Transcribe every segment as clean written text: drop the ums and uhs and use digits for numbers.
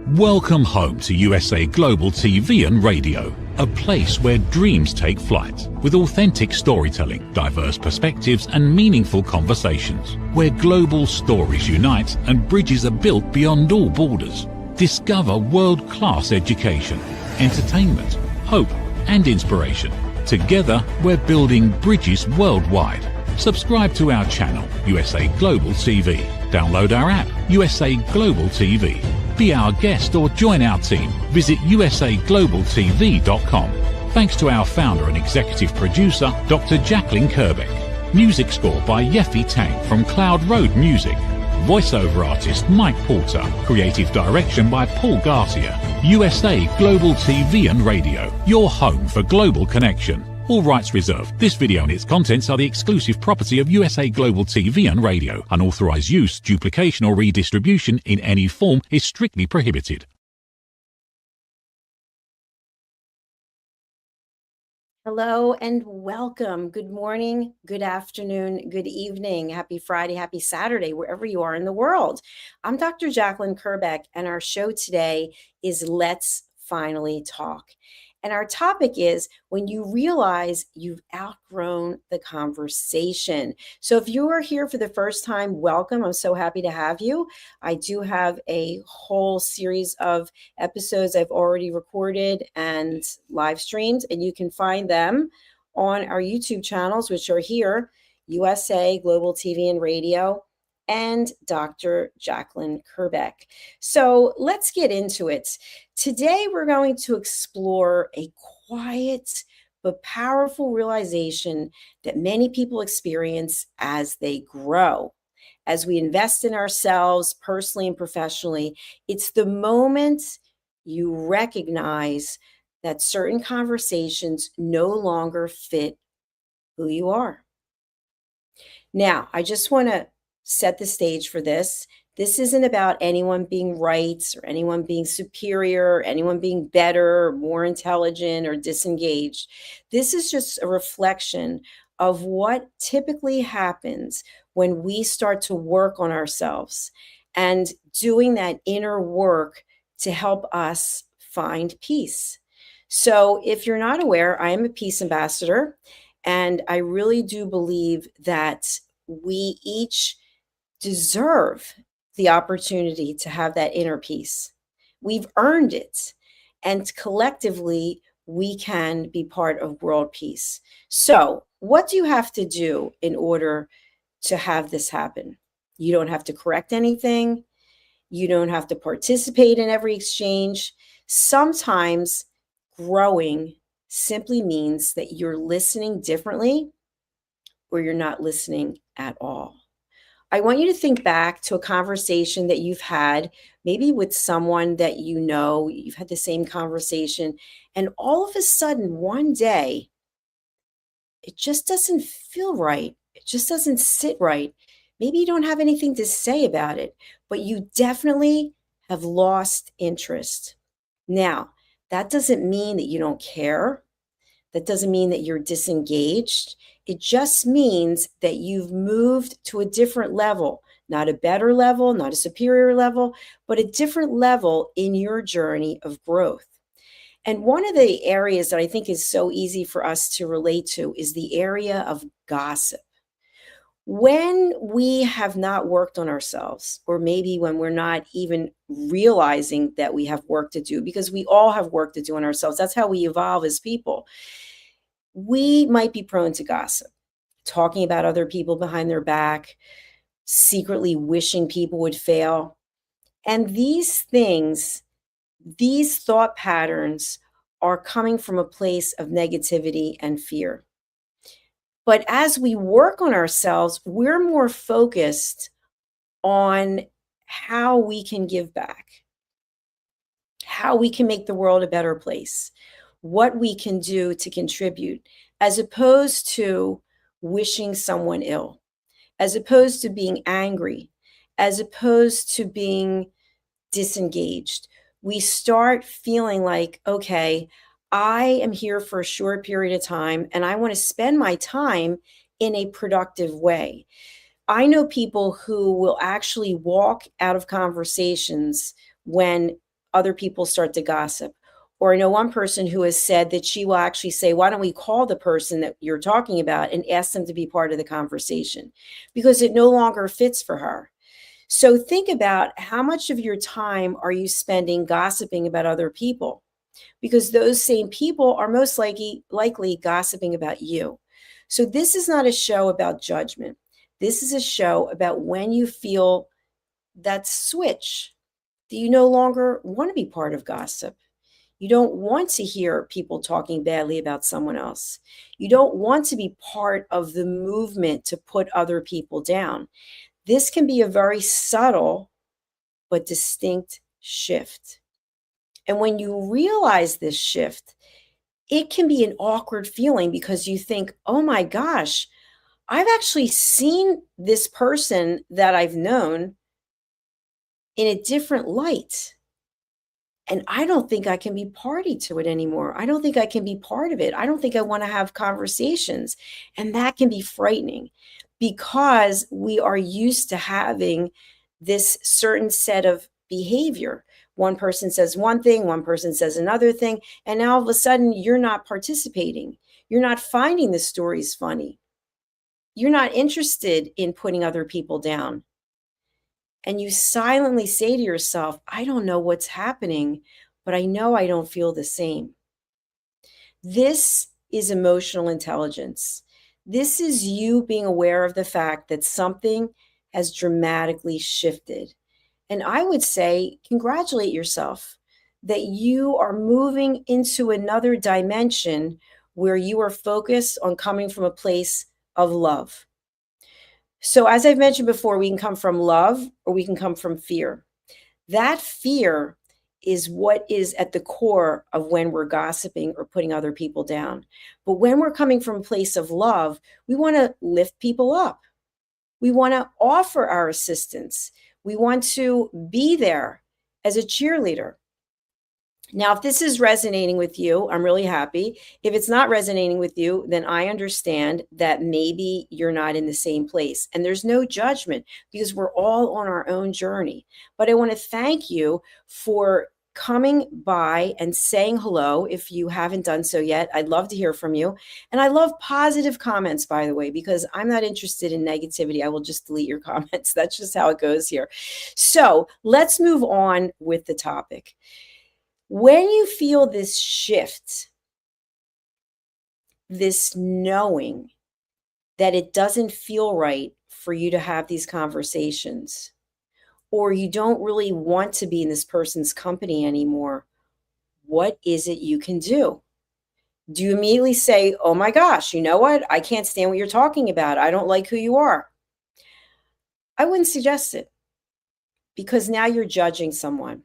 Welcome home to USA Global TV and Radio, a place where dreams take flight, with authentic storytelling, diverse perspectives and meaningful conversations, where global stories unite and bridges are built beyond all borders. Discover world-class education, entertainment, hope and inspiration. Together, we're building bridges worldwide. Subscribe to our channel, USA Global TV. Download our app, USA Global TV. Be our guest or join our team. Visit usaglobaltv.com. Thanks to our founder and executive producer, Dr. Jacalyn Kerbeck. Music score by Yeffy Tang from Cloud Road Music. Voiceover artist Mike Porter. Creative direction by Paul Garcia. USA Global TV and Radio, your home for global connection. All rights reserved. This video and its contents are the exclusive property of USA Global TV and Radio. Unauthorized use, duplication or redistribution in any form is strictly prohibited. Hello and welcome. Good morning, good afternoon, good evening. Happy Friday, happy Saturday, wherever you are in the world. I'm Dr. Jacalyn Kerbeck, and our show today is Let's Finally Talk. And our topic is when you realize you've outgrown the conversation. So if you are here for the first time, welcome. I'm so happy to have you. I do have a whole series of episodes I've already recorded and live streamed, and you can find them on our YouTube channels, which are here, USA Global TV and Radio, and Dr. Jacalyn Kerbeck. So let's get into it. Today, we're going to explore a quiet but powerful realization that many people experience as they grow. As we invest in ourselves personally and professionally, it's the moment you recognize that certain conversations no longer fit who you are. Now, I just want to set the stage for this. This isn't about anyone being right or anyone being superior, or anyone being better or more intelligent or disengaged. This is just a reflection of what typically happens when we start to work on ourselves and doing that inner work to help us find peace. So if you're not aware, I am a peace ambassador, and I really do believe that we each deserve the opportunity to have that inner peace. We've earned it, and collectively we can be part of world peace. So what do you have to do in order to have this happen? You don't have to correct anything. You don't have to participate in every exchange. Sometimes growing simply means that you're listening differently or you're not listening at all. I want you to think back to a conversation that you've had, maybe with someone that you know, you've had the same conversation, and all of a sudden, one day, it just doesn't feel right. It just doesn't sit right. Maybe you don't have anything to say about it, but you definitely have lost interest. Now, that doesn't mean that you don't care. That doesn't mean that you're disengaged. It just means that you've moved to a different level, not a better level, not a superior level, but a different level in your journey of growth. And one of the areas that I think is so easy for us to relate to is the area of gossip. When we have not worked on ourselves, or maybe when we're not even realizing that we have work to do, because we all have work to do on ourselves. That's how we evolve as people. We might be prone to gossip, talking about other people behind their back, secretly wishing people would fail. And these things, these thought patterns are coming from a place of negativity and fear. But as we work on ourselves, we're more focused on how we can give back, how we can make the world a better place, what we can do to contribute, as opposed to wishing someone ill, as opposed to being angry, as opposed to being disengaged. We start feeling like, okay, I am here for a short period of time and I want to spend my time in a productive way. I know people who will actually walk out of conversations when other people start to gossip. Or I know one person who has said that she will actually say, why don't we call the person that you're talking about and ask them to be part of the conversation, because it no longer fits for her. So think about how much of your time are you spending gossiping about other people, because those same people are most likely gossiping about you. So this is not a show about judgment. This is a show about when you feel that switch, that you no longer want to be part of gossip. You don't want to hear people talking badly about someone else. You don't want to be part of the movement to put other people down. This can be a very subtle but distinct shift. And when you realize this shift, it can be an awkward feeling, because you think, oh my gosh, I've actually seen this person that I've known in a different light. And I don't think I can be party to it anymore. I don't think I can be part of it. I don't think I want to have conversations. And that can be frightening, because we are used to having this certain set of behavior. One person says one thing, one person says another thing, and now all of a sudden you're not participating. You're not finding the stories funny. You're not interested in putting other people down. And you silently say to yourself, I don't know what's happening, but I know I don't feel the same. This is emotional intelligence. This is you being aware of the fact that something has dramatically shifted. And I would say, congratulate yourself that you are moving into another dimension where you are focused on coming from a place of love. So as I've mentioned before, we can come from love or we can come from fear. That fear is what is at the core of when we're gossiping or putting other people down. But when we're coming from a place of love, we want to lift people up. We want to offer our assistance. We want to be there as a cheerleader. Now, if this is resonating with you, I'm really happy. If it's not resonating with you, then I understand that maybe you're not in the same place. And there's no judgment, because we're all on our own journey. But I want to thank you for coming by and saying hello. If you haven't done so yet, I'd love to hear from you. And I love positive comments, by the way, because I'm not interested in negativity. I will just delete your comments. That's just how it goes here. So let's move on with the topic. When you feel this shift, this knowing that it doesn't feel right for you to have these conversations, or you don't really want to be in this person's company anymore, what is it you can do? Do you immediately say, oh my gosh, you know what? I can't stand what you're talking about. I don't like who you are. I wouldn't suggest it, because now you're judging someone.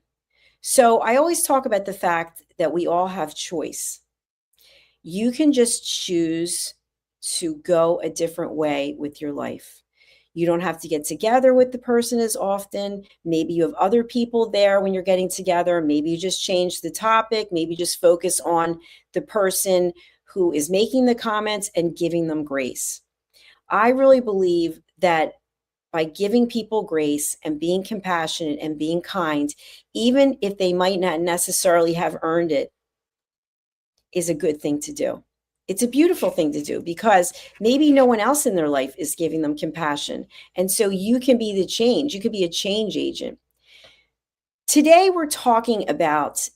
So I always talk about the fact that we all have choice. You can just choose to go a different way with your life. You don't have to get together with the person as often. Maybe you have other people there when you're getting together. Maybe you just change the topic. Maybe just focus on the person who is making the comments and giving them grace. I really believe that by giving people grace and being compassionate and being kind, even if they might not necessarily have earned it, is a good thing to do. It's a beautiful thing to do, because maybe no one else in their life is giving them compassion. And so you can be the change. You could be a change agent. Today, we're talking about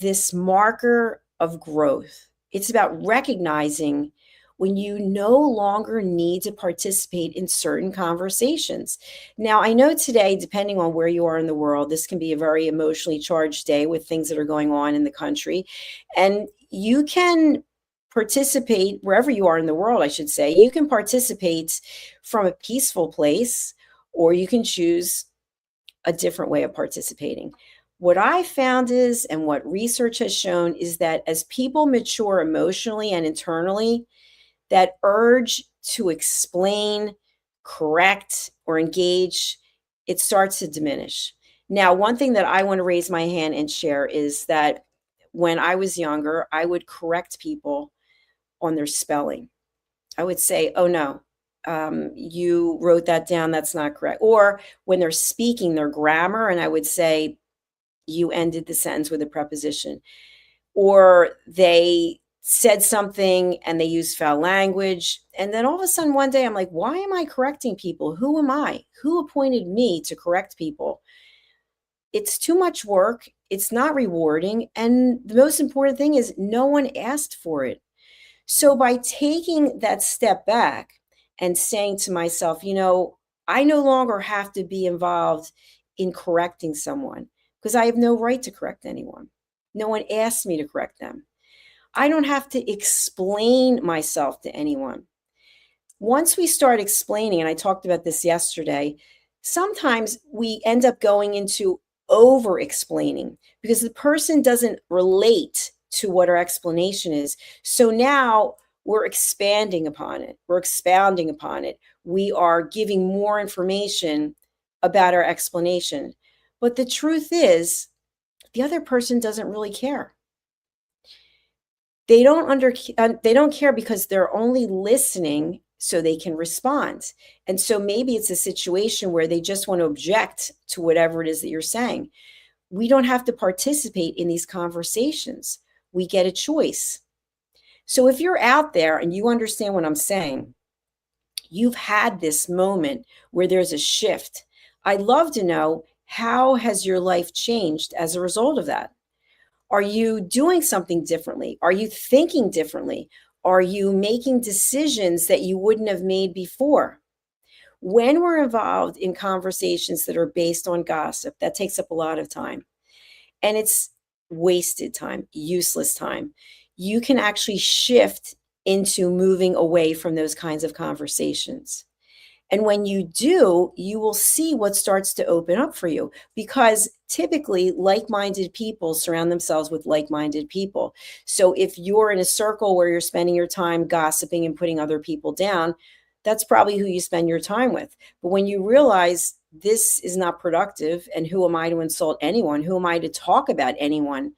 this marker of growth. It's about recognizing when you no longer need to participate in certain conversations. Now, I know today, depending on where you are in the world, this can be a very emotionally charged day with things that are going on in the country. And you can participate wherever you are in the world, I should say. You can participate from a peaceful place, or you can choose a different way of participating. What I found is, and what research has shown, is that as people mature emotionally and internally, that urge to explain, correct, or engage, it starts to diminish. Now, one thing that I want to raise my hand and share is that when I was younger, I would correct people on their spelling. I would say, oh no, you wrote that down, that's not correct. Or when they're speaking, their grammar, and I would say, you ended the sentence with a preposition, or they said something and they used foul language. And then all of a sudden one day I'm like, why am I correcting people? Who am I? Who appointed me to correct people? It's too much work. It's not rewarding. And the most important thing is no one asked for it. So by taking that step back and saying to myself, I no longer have to be involved in correcting someone because I have no right to correct anyone. No one asked me to correct them. I don't have to explain myself to anyone. Once we start explaining, and I talked about this yesterday, sometimes we end up going into over explaining because the person doesn't relate to what our explanation is. So now we're expanding upon it. We're expounding upon it. We are giving more information about our explanation. But the truth is, the other person doesn't really care. They don't care because they're only listening so they can respond. And so maybe it's a situation where they just want to object to whatever it is that you're saying. We don't have to participate in these conversations. We get a choice. So if you're out there and you understand what I'm saying, you've had this moment where there's a shift. I'd love to know, how has your life changed as a result of that? Are you doing something differently? Are you thinking differently? Are you making decisions that you wouldn't have made before? When we're involved in conversations that are based on gossip, that takes up a lot of time. And it's wasted time, useless time. You can actually shift into moving away from those kinds of conversations. And when you do, you will see what starts to open up for you, because typically like-minded people surround themselves with like-minded people. So if you're in a circle where you're spending your time gossiping and putting other people down, that's probably who you spend your time with. But when you realize this is not productive, and who am I to insult anyone? Who am I to talk about anyone?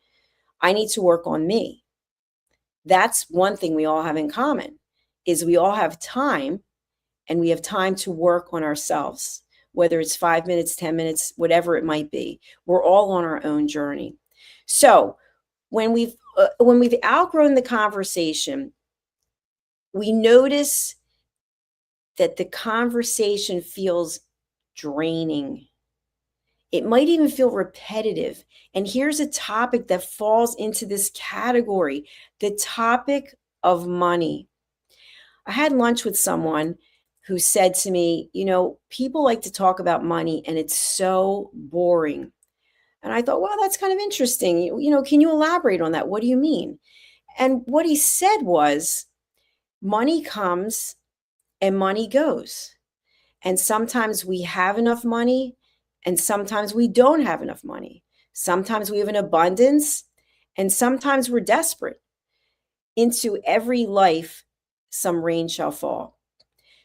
I need to work on me. That's one thing we all have in common, is we all have time. And we have time to work on ourselves, whether it's 5 minutes, 10 minutes, whatever it might be. We're all on our own journey. So when we've outgrown the conversation, we notice that the conversation feels draining. It might even feel repetitive. And here's a topic that falls into this category, the topic of money. I had lunch with someone who said to me, people like to talk about money and it's so boring. And I thought, well, that's kind of interesting. Can you elaborate on that? What do you mean? And what he said was, money comes and money goes. And sometimes we have enough money and sometimes we don't have enough money. Sometimes we have an abundance and sometimes we're desperate. Into every life, some rain shall fall.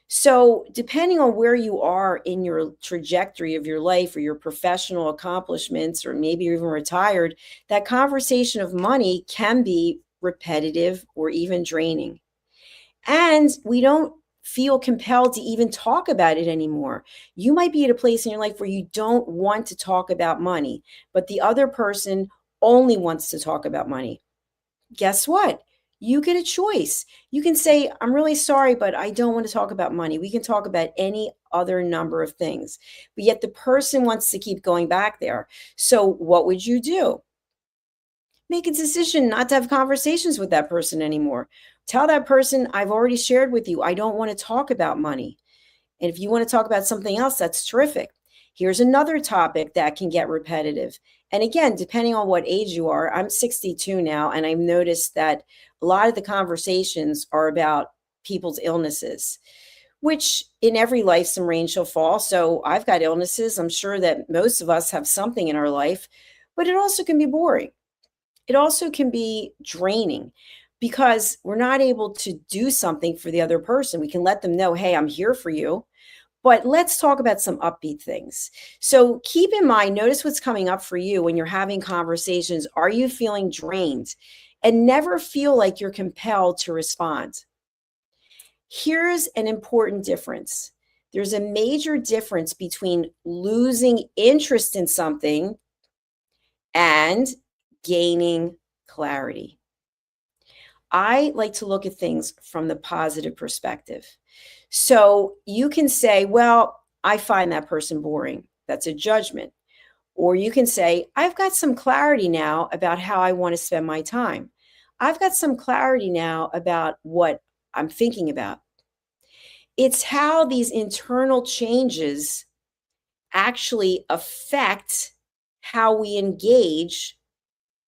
So depending on where you are in your trajectory of your life or your professional accomplishments, or maybe you're even retired, that conversation of money can be repetitive or even draining. And we don't feel compelled to even talk about it anymore. You might be at a place in your life where you don't want to talk about money, but the other person only wants to talk about money. Guess what? You get a choice. You can say, I'm really sorry, but I don't want to talk about money. We can talk about any other number of things. But yet the person wants to keep going back there. So what would you do? Make a decision not to have conversations with that person anymore. Tell that person, I've already shared with you, I don't want to talk about money. And if you want to talk about something else, that's terrific. Here's another topic that can get repetitive. And again, depending on what age you are, I'm 62 now, and I've noticed that a lot of the conversations are about people's illnesses, which in every life, some rain shall fall. So I've got illnesses. I'm sure that most of us have something in our life, but it also can be boring. It also can be draining because we're not able to do something for the other person. We can let them know, hey, I'm here for you. But let's talk about some upbeat things. So keep in mind, notice what's coming up for you when you're having conversations. Are you feeling drained? And never feel like you're compelled to respond. Here's an important difference. There's a major difference between losing interest in something and gaining clarity. I like to look at things from the positive perspective. So you can say, well, I find that person boring. That's a judgment. Or you can say, I've got some clarity now about how I want to spend my time. I've got some clarity now about what I'm thinking about. It's how these internal changes actually affect how we engage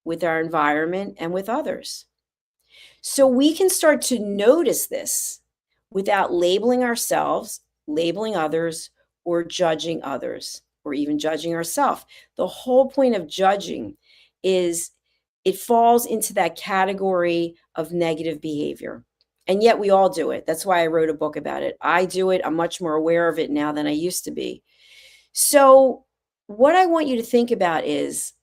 with our environment and with others. So we can start to notice this without labeling ourselves, labeling others, or judging others, or even judging ourselves. The whole point of judging is it falls into that category of negative behavior. And yet we all do it. That's why I wrote a book about it. I do it. I'm much more aware of it now than I used to be. So what I want you to think about is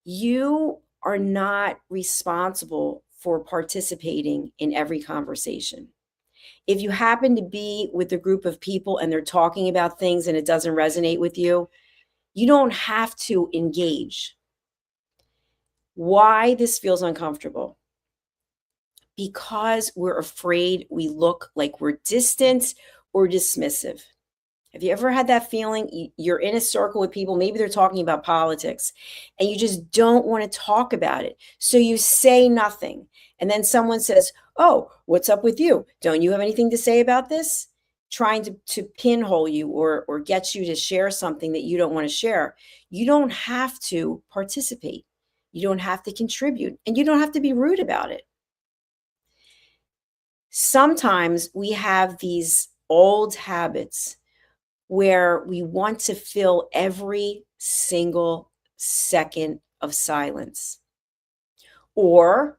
you are not responsible for participating in every conversation. If you happen to be with a group of people and they're talking about things and it doesn't resonate with you, you don't have to engage. Why this feels uncomfortable? Because we're afraid we look like we're distant or dismissive. Have you ever had that feeling? You're in a circle with people, maybe they're talking about politics, and you just don't want to talk about it. So you say nothing. And then someone says, oh, what's up with you? Don't you have anything to say about this? Trying to pinhole you or get you to share something that you don't want to share. You don't have to participate. You don't have to contribute, and you don't have to be rude about it. Sometimes we have these old habits where we want to fill every single second of silence. Or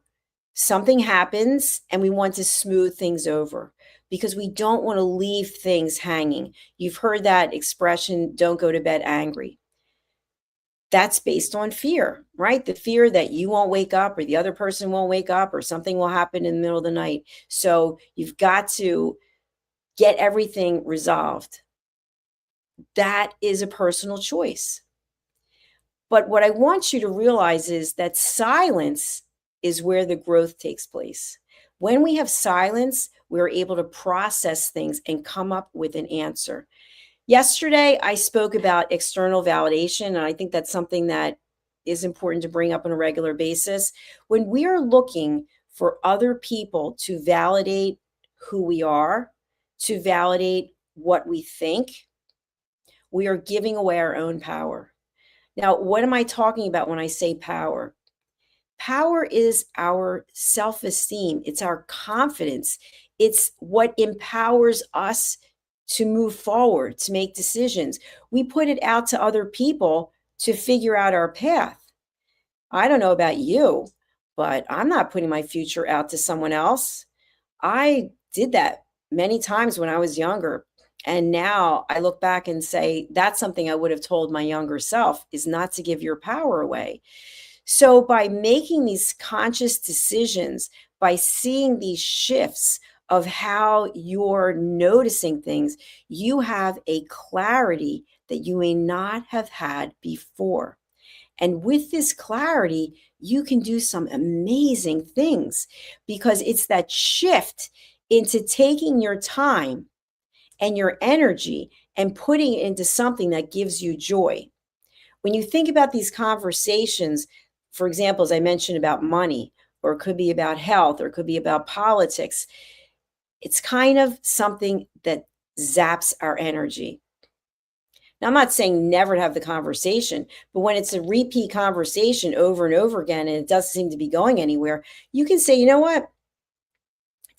something happens and we want to smooth things over because we don't want to leave things hanging. You've heard that expression, don't go to bed angry. That's based on fear, right? The fear that you won't wake up or the other person won't wake up or something will happen in the middle of the night. So you've got to get everything resolved. That is a personal choice. But what I want you to realize is that silence is where the growth takes place. When we have silence, we're able to process things and come up with an answer. Yesterday, I spoke about external validation, and I think that's something that is important to bring up on a regular basis. When we are looking for other people to validate who we are, to validate what we think, we are giving away our own power. Now, what am I talking about when I say power? Power is our self-esteem. It's our confidence. It's what empowers us to move forward, to make decisions. We put it out to other people to figure out our path. I don't know about you, but I'm not putting my future out to someone else. I did that many times when I was younger. And now I look back and say, that's something I would have told my younger self, is not to give your power away. So by making these conscious decisions, by seeing these shifts of how you're noticing things, you have a clarity that you may not have had before. And with this clarity, you can do some amazing things because it's that shift into taking your time and your energy and putting it into something that gives you joy. When you think about these conversations, for example, as I mentioned about money, or it could be about health, or it could be about politics, it's kind of something that zaps our energy. Now, I'm not saying never to have the conversation, but when it's a repeat conversation over and over again, and it doesn't seem to be going anywhere, you can say, you know what?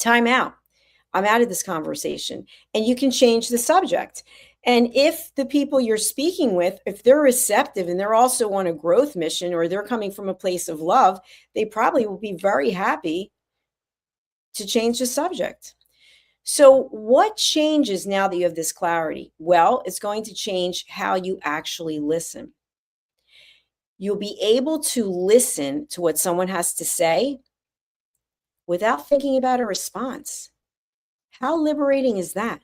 Time out. I'm out of this conversation, and you can change the subject. And if the people you're speaking with, if they're receptive and they're also on a growth mission, or they're coming from a place of love, they probably will be very happy to change the subject. So what changes now that you have this clarity? Well, it's going to change how you actually listen. You'll be able to listen to what someone has to say without thinking about a response. How liberating is that?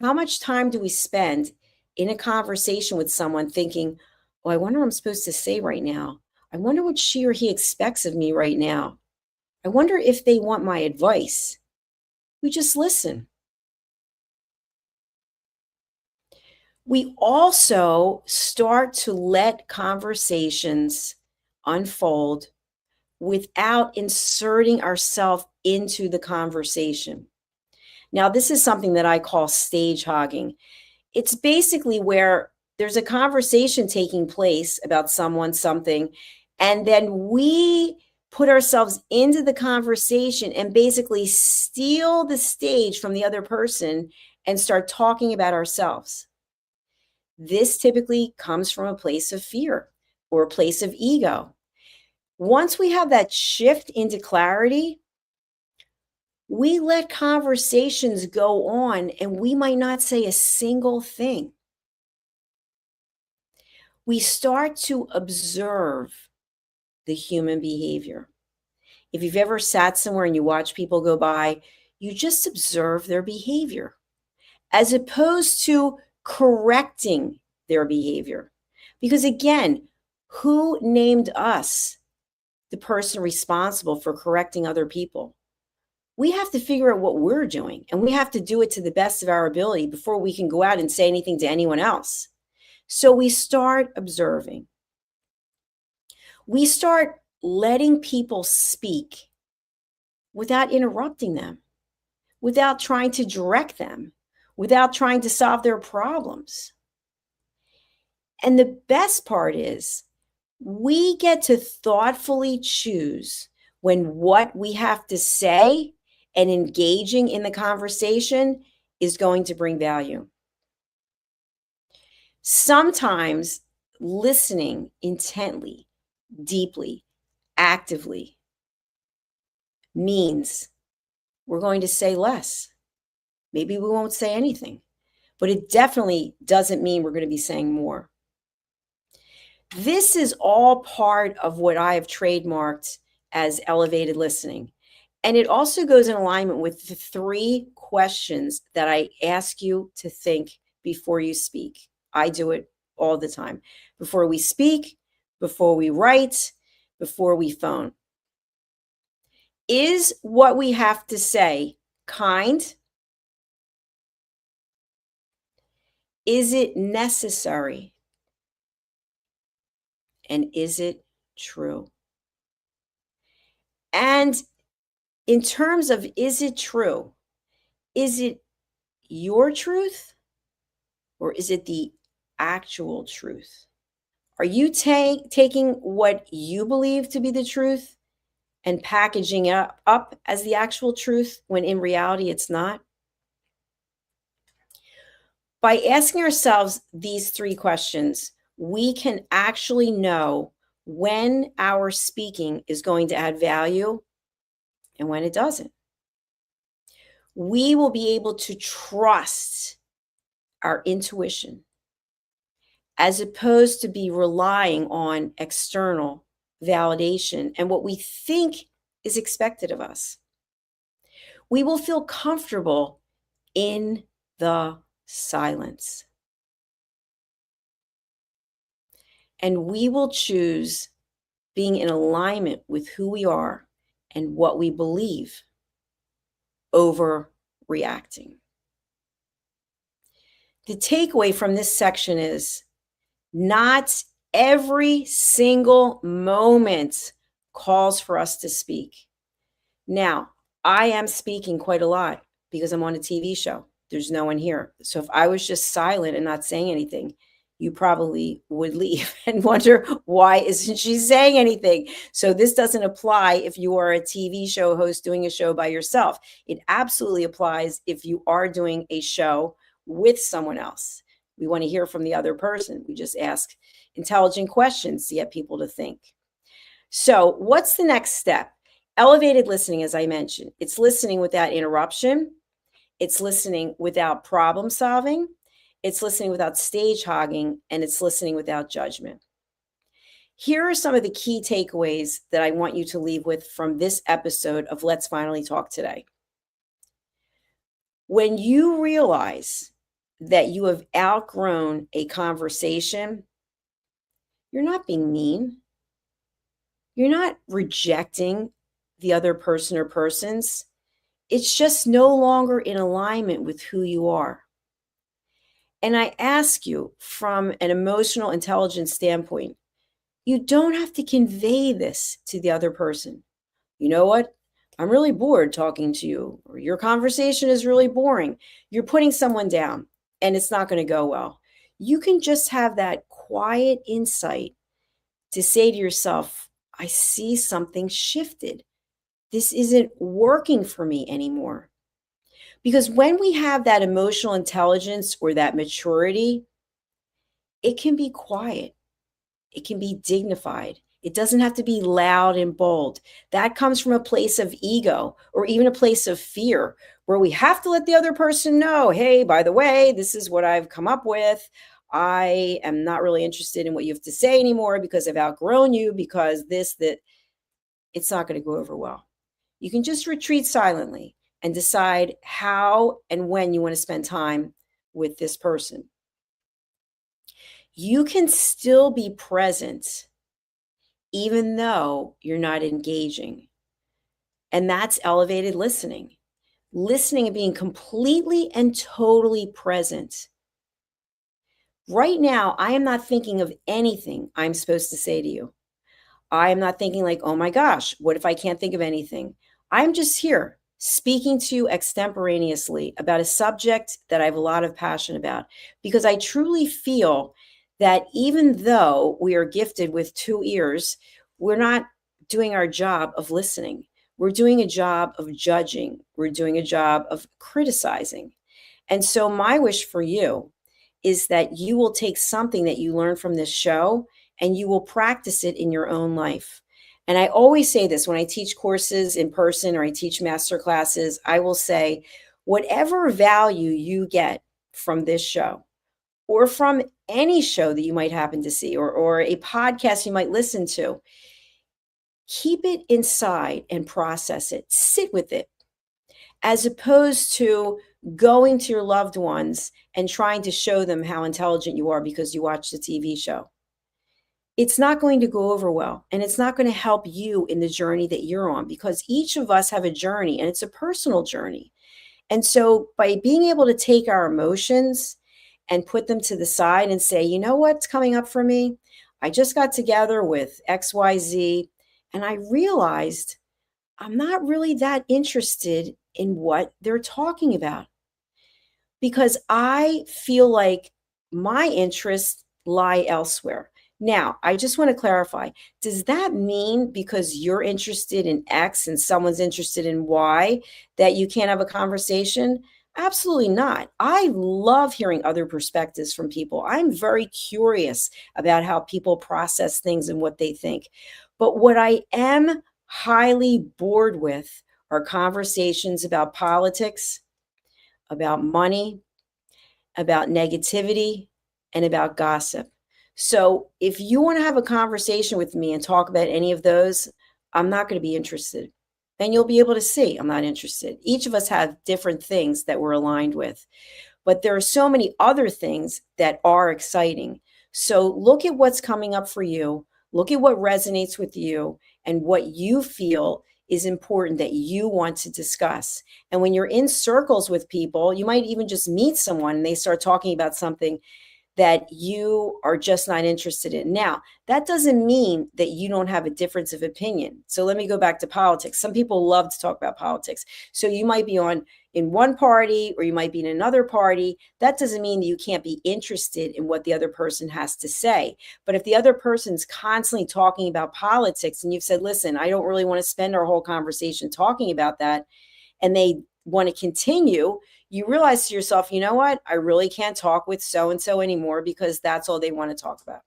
How much time do we spend in a conversation with someone thinking, Oh, I wonder what I'm supposed to say right now. I wonder what she or he expects of me right now. I wonder if they want my advice. We just listen. We also start to let conversations unfold without inserting ourselves into the conversation. Now, this is something that I call stage hogging. It's basically where there's a conversation taking place about someone, something, and then we put ourselves into the conversation and basically steal the stage from the other person and start talking about ourselves. This typically comes from a place of fear or a place of ego. Once we have that shift into clarity, we let conversations go on and we might not say a single thing. We start to observe the human behavior. If you've ever sat somewhere and you watch people go by, you just observe their behavior as opposed to correcting their behavior. Because again, who named us the person responsible for correcting other people? We have to figure out what we're doing, and we have to do it to the best of our ability before we can go out and say anything to anyone else. So we start observing. We start letting people speak without interrupting them, without trying to direct them, without trying to solve their problems. And the best part is we get to thoughtfully choose when what we have to say and engaging in the conversation is going to bring value. Sometimes listening intently, deeply, actively means we're going to say less. Maybe we won't say anything, but it definitely doesn't mean we're going to be saying more. This is all part of what I have trademarked as elevated listening. And it also goes in alignment with the 3 questions that I ask you to think before you speak. I do it all the time. Before we speak, before we write, before we phone. Is what we have to say kind? Is it necessary? And is it true? And in terms of is it true, is it your truth or is it the actual truth? Are you taking what you believe to be the truth and packaging it up as the actual truth when in reality it's not? By asking ourselves these 3 questions, we can actually know when our speaking is going to add value and when it doesn't. We will be able to trust our intuition as opposed to be relying on external validation and what we think is expected of us. We will feel comfortable in the silence. And we will choose being in alignment with who we are and what we believe over reacting. The takeaway from this section is not every single moment calls for us to speak. Now, I am speaking quite a lot because I'm on a TV show. There's no one here. So if I was just silent and not saying anything, you probably would leave and wonder, why isn't she saying anything? So this doesn't apply if you are a TV show host doing a show by yourself. It absolutely applies if you are doing a show with someone else. We want to hear from the other person. We just ask intelligent questions to get people to think. So what's the next step? Elevated listening, as I mentioned, it's listening without interruption. It's listening without problem solving. It's listening without stage hogging, and it's listening without judgment. Here are some of the key takeaways that I want you to leave with from this episode of Let's Finally Talk Today. When you realize that you have outgrown a conversation, you're not being mean. You're not rejecting the other person or persons. It's just no longer in alignment with who you are. And I ask you from an emotional intelligence standpoint, you don't have to convey this to the other person. You know what? I'm really bored talking to you, or your conversation is really boring. You're putting someone down and it's not going to go well. You can just have that quiet insight to say to yourself, I see something shifted. This isn't working for me anymore. Because when we have that emotional intelligence or that maturity, it can be quiet. It can be dignified. It doesn't have to be loud and bold. That comes from a place of ego or even a place of fear where we have to let the other person know, hey, by the way, this is what I've come up with. I am not really interested in what you have to say anymore because I've outgrown you, because that. It's not going to go over well. You can just retreat silently and decide how and when you want to spend time with this person. You can still be present even though you're not engaging. And that's elevated listening. Listening and being completely and totally present. Right now, I am not thinking of anything I'm supposed to say to you. I am not thinking like, oh my gosh, what if I can't think of anything? I'm just here speaking to you extemporaneously about a subject that I have a lot of passion about, because I truly feel that even though we are gifted with 2 ears, we're not doing our job of listening. We're doing a job of judging. We're doing a job of criticizing. And so my wish for you is that you will take something that you learn from this show and you will practice it in your own life. And I always say this when I teach courses in person or I teach master classes, I will say, whatever value you get from this show or from any show that you might happen to see or a podcast you might listen to, keep it inside and process it. Sit with it, as opposed to going to your loved ones and trying to show them how intelligent you are because you watched the TV show. It's not going to go over well, and it's not going to help you in the journey that you're on, because each of us have a journey and it's a personal journey. And so by being able to take our emotions and put them to the side and say, you know what's coming up for me? I just got together with XYZ and I realized I'm not really that interested in what they're talking about, because I feel like my interests lie elsewhere. Now, I just want to clarify, does that mean because you're interested in X and someone's interested in Y that you can't have a conversation? Absolutely not. I love hearing other perspectives from people. I'm very curious about how people process things and what they think. But what I am highly bored with are conversations about politics, about money, about negativity, and about gossip. So if you want to have a conversation with me and talk about any of those, I'm not going to be interested. And you'll be able to see I'm not interested. Each of us have different things that we're aligned with, but there are so many other things that are exciting. So look at what's coming up for you. Look at what resonates with you and what you feel is important that you want to discuss. And when you're in circles with people, you might even just meet someone and they start talking about something that you are just not interested in. Now, that doesn't mean that you don't have a difference of opinion. So let me go back to politics. Some people love to talk about politics. So you might be in one party or you might be in another party. That doesn't mean that you can't be interested in what the other person has to say. But if the other person's constantly talking about politics and you've said, listen, I don't really want to spend our whole conversation talking about that, and they want to continue, you realize to yourself, you know what? I really can't talk with so-and-so anymore because that's all they want to talk about.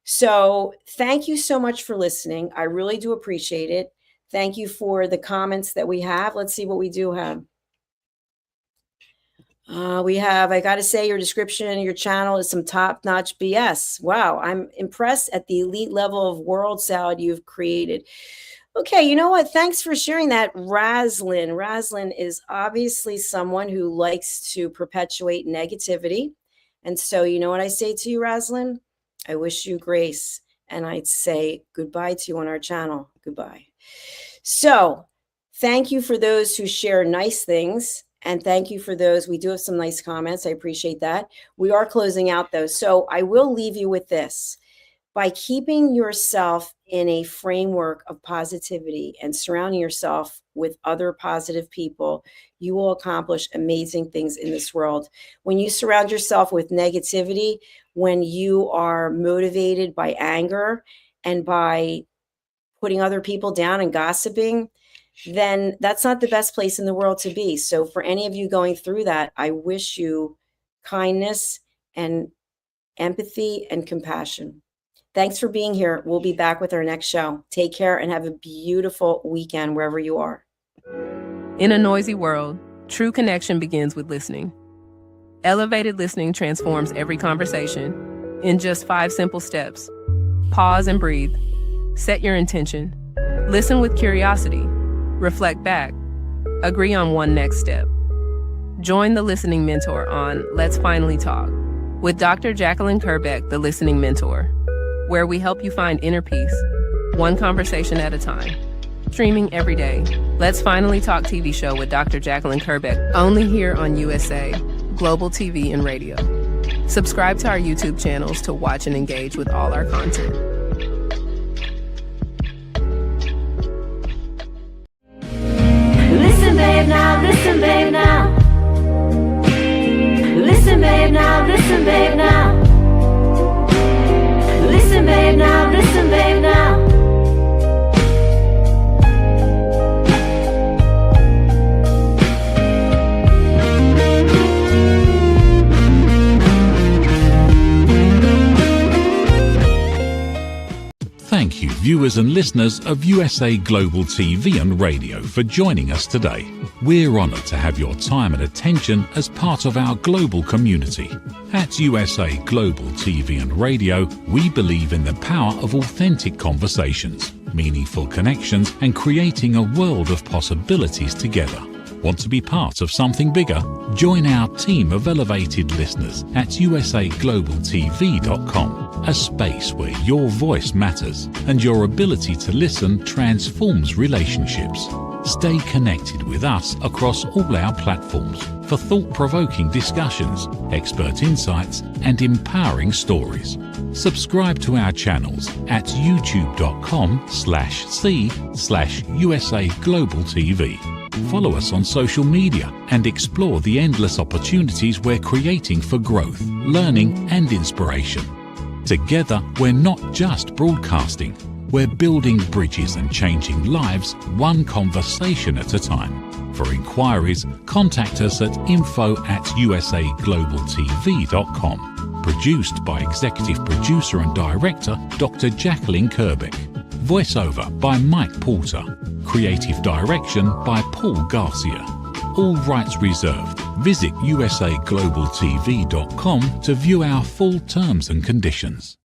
So thank you so much for listening. I really do appreciate it. Thank you for the comments that we have. Let's see what we do have. I got to say, your description and your channel is some top-notch BS. Wow, I'm impressed at the elite level of world salad you've created. Okay, you know what? Thanks for sharing that, Raslin. Raslin is obviously someone who likes to perpetuate negativity. And so, you know what I say to you, Raslin? I wish you grace. And I'd say goodbye to you on our channel. Goodbye. So thank you for those who share nice things. And thank you for those. We do have some nice comments. I appreciate that. We are closing out though. So I will leave you with this. By keeping yourself in a framework of positivity and surrounding yourself with other positive people, you will accomplish amazing things in this world. When you surround yourself with negativity, when you are motivated by anger and by putting other people down and gossiping, then that's not the best place in the world to be. So for any of you going through that, I wish you kindness and empathy and compassion. Thanks for being here. We'll be back with our next show. Take care and have a beautiful weekend wherever you are. In a noisy world, true connection begins with listening. Elevated listening transforms every conversation in just 5 simple steps. Pause and breathe. Set your intention. Listen with curiosity. Reflect back. Agree on one next step. Join the Listening Mentor on Let's Finally Talk with Dr. Jacalyn Kerbeck, the Listening Mentor, where we help you find inner peace, one conversation at a time. Streaming every day. Let's Finally Talk TV show with Dr. Jacalyn Kerbeck, only here on USA, Global TV and Radio. Subscribe to our YouTube channels to watch and engage with all our content. Listen, babe, now, listen, babe, now. Listen, babe, now, listen, babe, now. Listen, babe, now, listen, babe, now. Thank you, viewers and listeners of USA Global TV and Radio, for joining us today. We're honoured to have your time and attention as part of our global community. At USA Global TV and Radio, we believe in the power of authentic conversations, meaningful connections, and creating a world of possibilities together. Want to be part of something bigger? Join our team of elevated listeners at usaglobaltv.com, a space where your voice matters and your ability to listen transforms relationships. Stay connected with us across all our platforms for thought-provoking discussions, expert insights, and empowering stories. Subscribe to our channels at youtube.com/c/USA Global TV. Follow us on social media and explore the endless opportunities we're creating for growth, learning, and inspiration. Together, we're not just broadcasting, we're building bridges and changing lives one conversation at a time. For inquiries, contact us at info@usaglobaltv.com. Produced by Executive Producer and Director Dr. Jacalyn Kerbeck. Voiceover by Mike Porter. Creative direction by Paul Garcia. All rights reserved. Visit usaglobaltv.com to view our full terms and conditions.